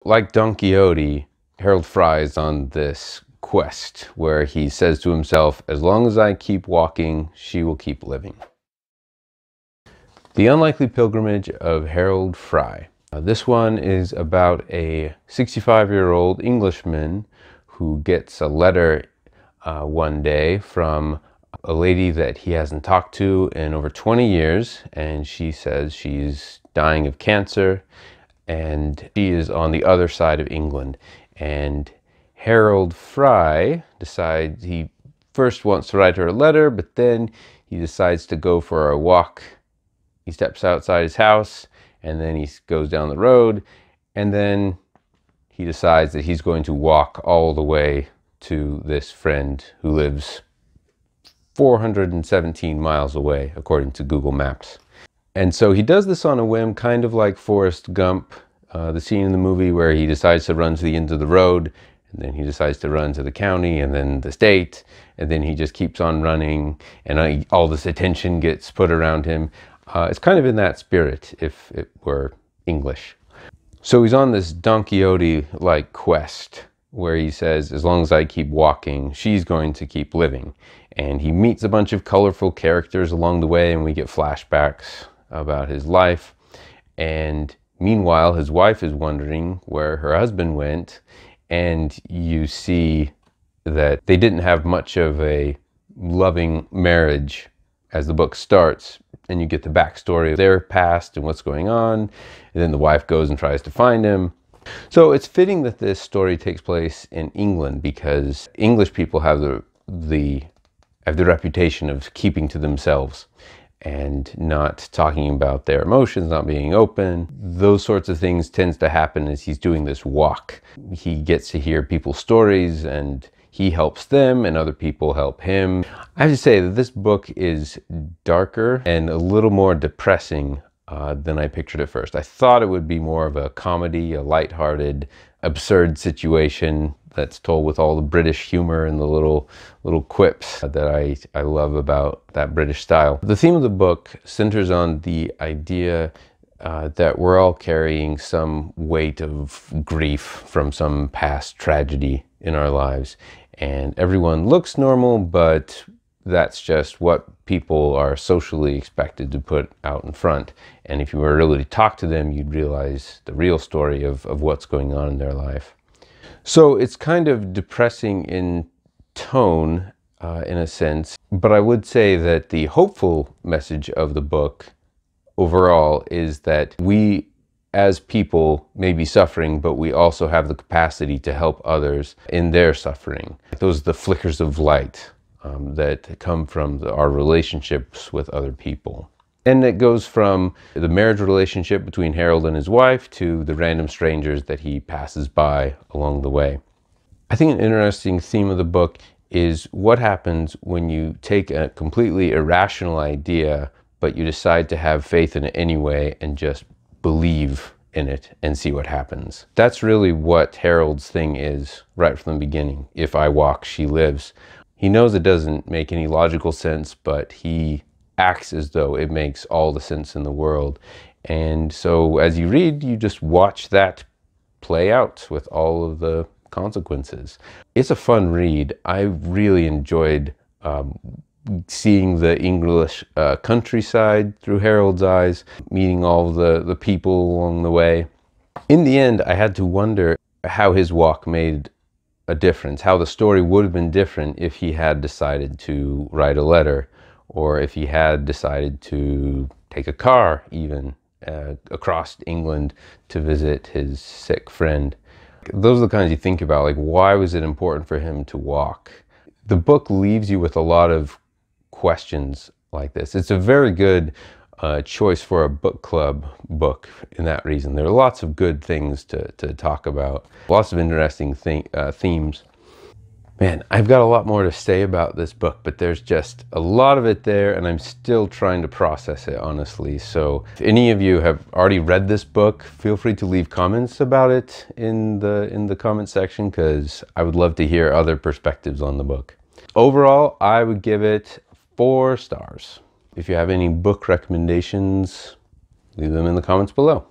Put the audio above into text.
Like Don Quixote, Harold Fry is on this quest where he says to himself, as long as I keep walking, she will keep living. The Unlikely Pilgrimage of Harold Fry. This one is about a 65-year-old Englishman who gets a letter one day from a lady that he hasn't talked to in over 20 years, and she says she's dying of cancer and she is on the other side of England. And Harold Fry decides he first wants to write her a letter, but then he decides to go for a walk. He steps outside his house and then he goes down the road, and then he decides that he's going to walk all the way to this friend who lives 417 miles away, according to Google Maps. And so he does this on a whim, kind of like Forrest Gump, the scene in the movie where he decides to run to the end of the road, and then he decides to run to the county and then the state, and then he just keeps on running, and all this attention gets put around him. It's kind of in that spirit, if it were English. So he's on this Don Quixote-like quest where he says, as long as I keep walking, she's going to keep living. And he meets a bunch of colorful characters along the way, and we get flashbacks about his life. And meanwhile, his wife is wondering where her husband went, and you see that they didn't have much of a loving marriage as the book starts, and you get the backstory of their past and what's going on, and then the wife goes and tries to find him. So it's fitting that this story takes place in England, because English people have the reputation of keeping to themselves and not talking about their emotions, not being open. Those sorts of things tends to happen as he's doing this walk. He gets to hear people's stories, and he helps them, and other people help him. I have to say that this book is darker and a little more depressing than I pictured at first. I thought it would be more of a comedy, a lighthearted, absurd situation that's told with all the British humor and the little quips that I love about that British style. The theme of the book centers on the idea that we're all carrying some weight of grief from some past tragedy in our lives. And everyone looks normal, but that's just what people are socially expected to put out in front. And if you were really to talk to them, you'd realize the real story of what's going on in their life. So it's kind of depressing in tone, in a sense, but I would say that the hopeful message of the book overall is that we as people may be suffering, but we also have the capacity to help others in their suffering. Those are the flickers of light that come from our relationships with other people. And it goes from the marriage relationship between Harold and his wife to the random strangers that he passes by along the way. I think an interesting theme of the book is what happens when you take a completely irrational idea, but you decide to have faith in it anyway and just believe in it and see what happens. That's really what Harold's thing is right from the beginning. If I walk, she lives. He knows it doesn't make any logical sense, but he acts as though it makes all the sense in the world. And so as you read, you just watch that play out with all of the consequences. It's a fun read. I really enjoyed seeing the English countryside through Harold's eyes, meeting all the people along the way. In the end, I had to wonder how his walk made a difference, how the story would have been different if he had decided to write a letter, or if he had decided to take a car even across England to visit his sick friend. Those are the kinds you think about, like, why was it important for him to walk? The book leaves you with a lot of questions like this. It's a very good choice for a book club book in that reason. There are lots of good things to talk about, lots of interesting themes. Man, I've got a lot more to say about this book, but there's just a lot of it there, and I'm still trying to process it, honestly. So if any of you have already read this book, feel free to leave comments about it in the comment section, because I would love to hear other perspectives on the book. Overall, I would give it 4 stars. If you have any book recommendations, leave them in the comments below.